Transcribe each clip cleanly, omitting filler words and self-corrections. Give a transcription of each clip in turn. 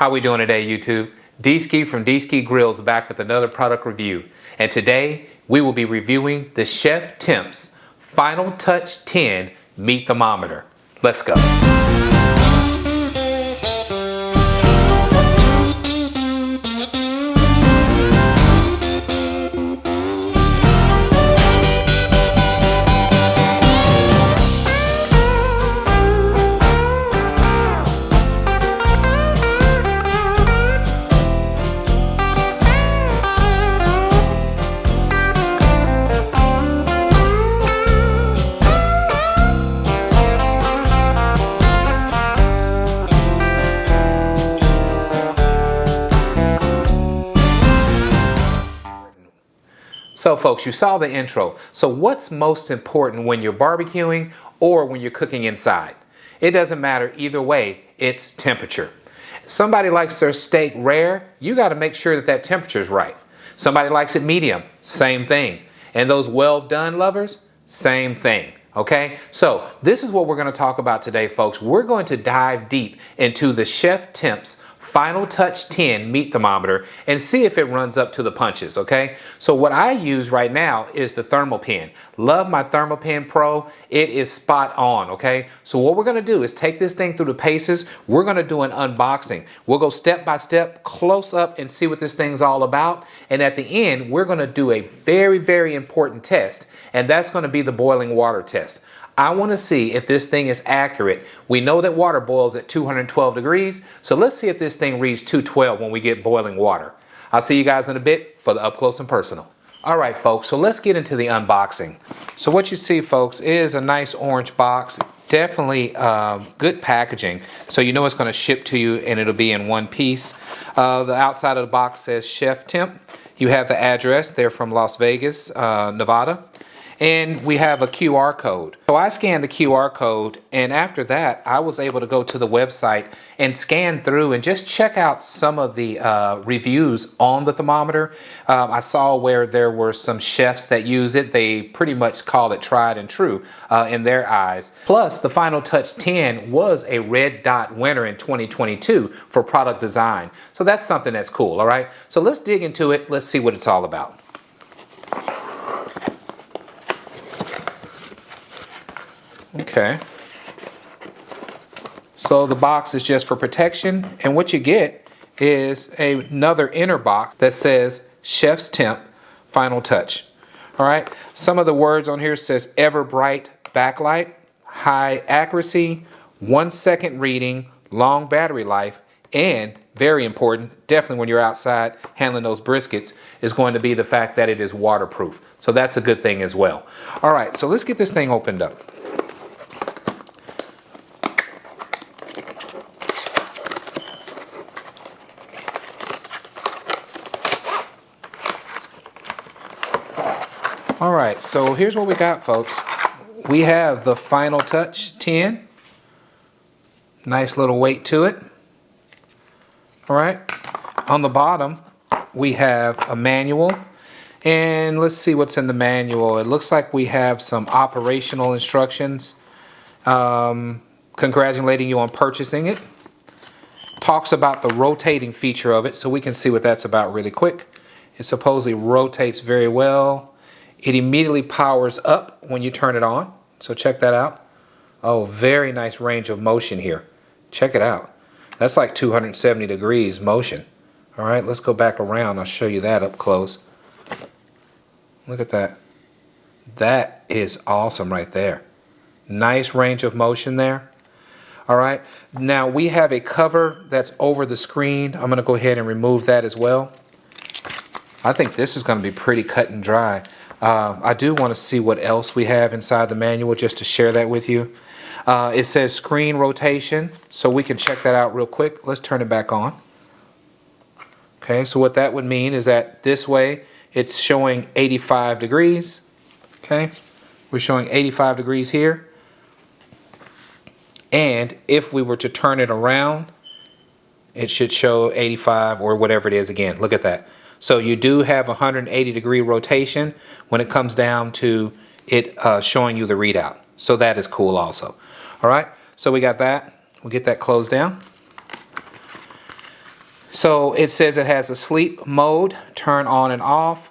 How we doing today, YouTube? Dski from Dski Grills back with another product review. And today we will be reviewing the ChefsTemp's Finaltouch X10 Meat Thermometer. Let's go. So folks, you saw the intro. So what's most important when you're barbecuing or when you're cooking inside? It doesn't matter either way, it's temperature. Somebody likes their steak rare, you got to make sure that that temperature is right. Somebody likes it medium, same thing. And those well done lovers, same thing. Okay, so this is what we're going to talk about today, folks. We're going to dive deep into the ChefsTemp's Finaltouch X10 Meat Thermometer and see if it runs up to the punches, okay? So what I use right now is the ThermoPen. Love my ThermoPen Pro. It is spot on, okay? So what we're gonna do is take this thing through the paces. We're gonna do an unboxing. We'll go step by step, close up and see what this thing's all about. And at the end, we're gonna do a very, very important test, and that's gonna be the boiling water test. I want to see if this thing is accurate. We know that water boils at 212 degrees, so let's see if this thing reads 212 when we get boiling water. I'll see you guys in a bit for the up close and personal. All right, folks, so let's get into the unboxing. So what you see, folks, is a nice orange box. Definitely good packaging, so you know it's going to ship to you and it'll be in one piece. The outside of the box says ChefsTemp. You have the address. They're from Las Vegas, Nevada. And we have a QR code. So I scanned the QR code, and after that, I was able to go to the website and scan through and just check out some of the reviews on the thermometer. I saw where there were some chefs that use it. They pretty much call it tried and true in their eyes. Plus, the Finaltouch X10 was a Red Dot winner in 2022 for product design. So that's something that's cool, all right? So let's dig into it. Let's see what it's all about. Okay, so the box is just for protection, and what you get is another inner box that says ChefsTemp Finaltouch. All right, some of the words on here says ever bright backlight, high accuracy, 1 second reading, long battery life, and very important, definitely when you're outside handling those briskets, is going to be the fact that it is waterproof. So that's a good thing as well. All right, so let's get this thing opened up. All right, so here's what we got, folks. We have the Finaltouch X10. Nice little weight to it. All right, on the bottom, we have a manual. And let's see what's in the manual. It looks like we have some operational instructions. Congratulating you on purchasing it. Talks about the rotating feature of it, so we can see what that's about really quick. It supposedly rotates very well. It immediately powers up when you turn it on, so check that out. Oh, very nice range of motion here. Check it out. That's like 270 degrees motion. All right, let's go back around. I'll show you that up close. Look at that. That is awesome right there. Nice range of motion there. All right, now we have a cover that's over the screen. I'm going to go ahead and remove that as well. I think this is going to be pretty cut and dry. I do want to see what else we have inside the manual just to share that with you. It says screen rotation, so we can check that out real quick. Let's turn it back on. Okay, so what that would mean is that this way it's showing 85 degrees. Okay, we're showing 85 degrees here. And if we were to turn it around, it should show 85 or whatever it is again. Look at that. So you do have 180 degree rotation when it comes down to it showing you the readout. So that is cool also. All right, so we got that. We'll get that closed down. So it says it has a sleep mode, turn on and off.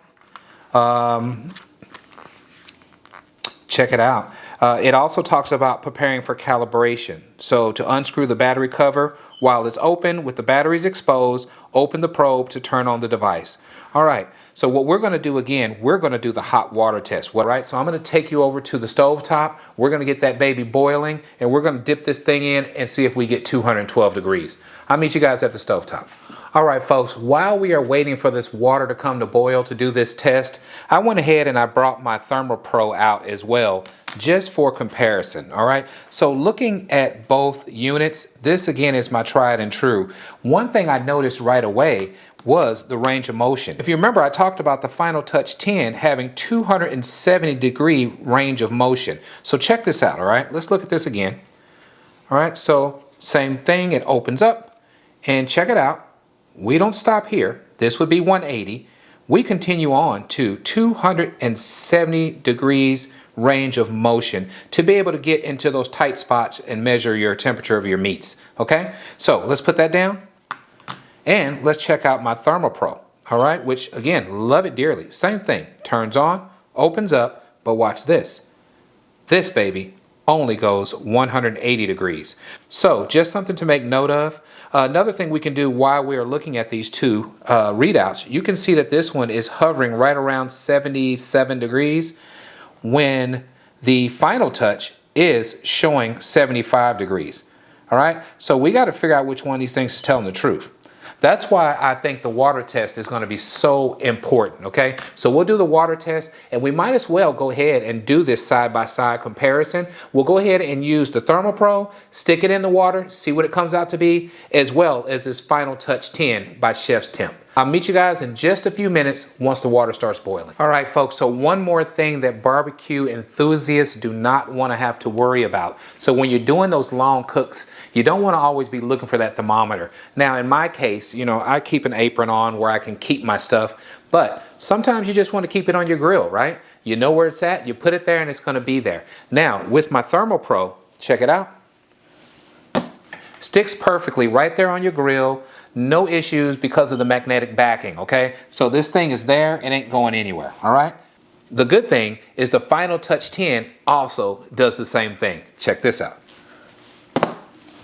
Check it out. It also talks about preparing for calibration. So to unscrew the battery cover while it's open with the batteries exposed, open the probe to turn on the device. All right, so what we're going to do again, we're going to do the hot water test. All right, so I'm going to take you over to the stove top. We're going to get that baby boiling, and we're going to dip this thing in and see if we get 212 degrees. I'll meet you guys at the stove top. All right, folks, while we are waiting for this water to come to boil to do this test, I went ahead and I brought my ThermoPro out as well, just for comparison. All right, so looking at both units, this again is my tried and true. One thing I noticed right away was the range of motion. If you remember, I talked about the Finaltouch 10 having 270 degree range of motion. So check this out, all right? Let's look at this again. All right, so same thing, it opens up, and check it out. We don't stop here. This would be 180. We continue on to 270 degrees range of motion to be able to get into those tight spots and measure your temperature of your meats. Okay, so let's put that down and let's check out my ThermoPro. All right, which again, love it dearly. Same thing, turns on, opens up, but watch this. This baby only goes 180 degrees. So just something to make note of. Another thing we can do while we are looking at these two readouts, you can see that this one is hovering right around 77 degrees when the Finaltouch is showing 75 degrees. All right, so we got to figure out which one of these things is telling the truth. That's why I think the water test is going to be so important, okay? So we'll do the water test, and we might as well go ahead and do this side-by-side comparison. We'll go ahead and use the ThermoPro, stick it in the water, see what it comes out to be, as well as this Finaltouch 10 by ChefsTemp. I'll meet you guys in just a few minutes once the water starts boiling. All right, folks, so one more thing that barbecue enthusiasts do not want to have to worry about. So when you're doing those long cooks, you don't want to always be looking for that thermometer. Now, in my case, you know, I keep an apron on where I can keep my stuff, but sometimes you just want to keep it on your grill, right? You know where it's at, you put it there and it's going to be there. Now, with my ThermoPro, check it out. Sticks perfectly right there on your grill. No issues because of the magnetic backing, okay? So this thing is there, it ain't going anywhere, all right? The good thing is the Finaltouch 10 also does the same thing. Check this out.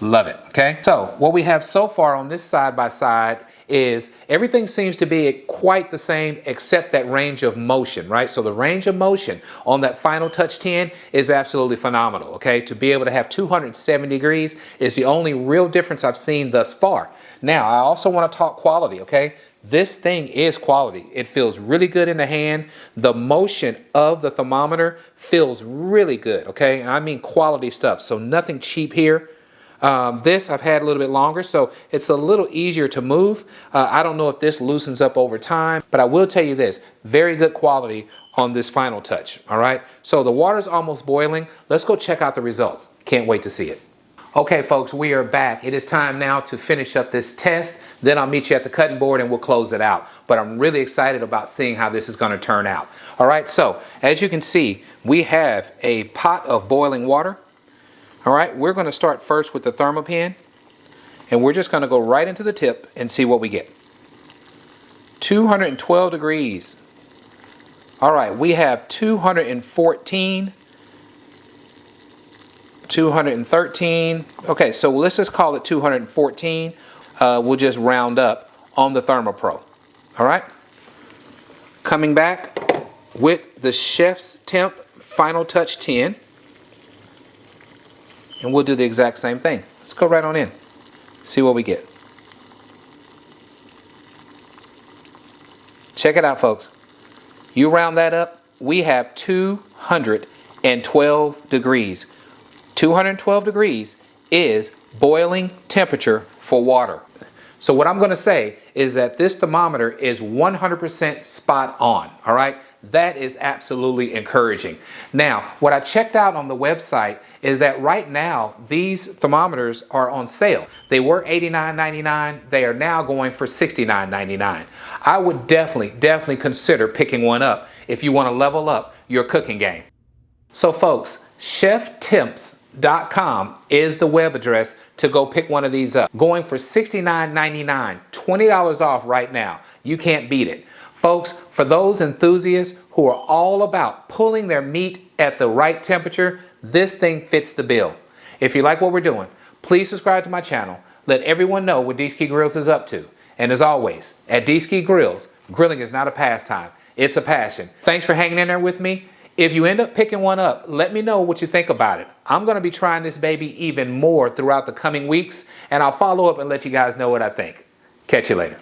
Love it, okay? So what we have so far on this side-by-side is everything seems to be quite the same except that range of motion, right? So the range of motion on that Finaltouch 10 is absolutely phenomenal, okay? To be able to have 270 degrees is the only real difference I've seen thus far. Now, I also want to talk quality, okay? This thing is quality. It feels really good in the hand. The motion of the thermometer feels really good, okay? And I mean quality stuff, so nothing cheap here. This I've had a little bit longer, so it's a little easier to move. I don't know if this loosens up over time, but I will tell you this, very good quality on this Finaltouch, all right? So the water's almost boiling. Let's go check out the results. Can't wait to see it. Okay, folks, we are back. It is time now to finish up this test. Then I'll meet you at the cutting board and we'll close it out. But I'm really excited about seeing how this is going to turn out. All right, so as you can see, we have a pot of boiling water. All right, we're going to start first with the Thermopen, and we're just going to go right into the tip and see what we get. 212 degrees. All right, we have 214, 213. Okay, so let's just call it 214. We'll just round up on the ThermoPro. All right, coming back with the ChefsTemp Finaltouch 10. And we'll do the exact same thing. Let's go right on in. See what we get. Check it out, folks. You round that up, we have 212 degrees. 212 degrees is boiling temperature for water. So what I'm going to say is that this thermometer is 100% spot on, all right? That is absolutely encouraging. Now, what I checked out on the website is that right now, these thermometers are on sale. They were $89.99. They are now going for $69.99. I would definitely consider picking one up if you want to level up your cooking game. So folks, ChefsTemps.com is the web address to go pick one of these up. Going for $69.99, $20 off right now. You can't beat it. Folks, for those enthusiasts who are all about pulling their meat at the right temperature, this thing fits the bill. If you like what we're doing, please subscribe to my channel. Let everyone know what Dski Grills is up to. And as always, at Dski Grills, grilling is not a pastime, it's a passion. Thanks for hanging in there with me. If you end up picking one up, let me know what you think about it. I'm going to be trying this baby even more throughout the coming weeks, and I'll follow up and let you guys know what I think. Catch you later.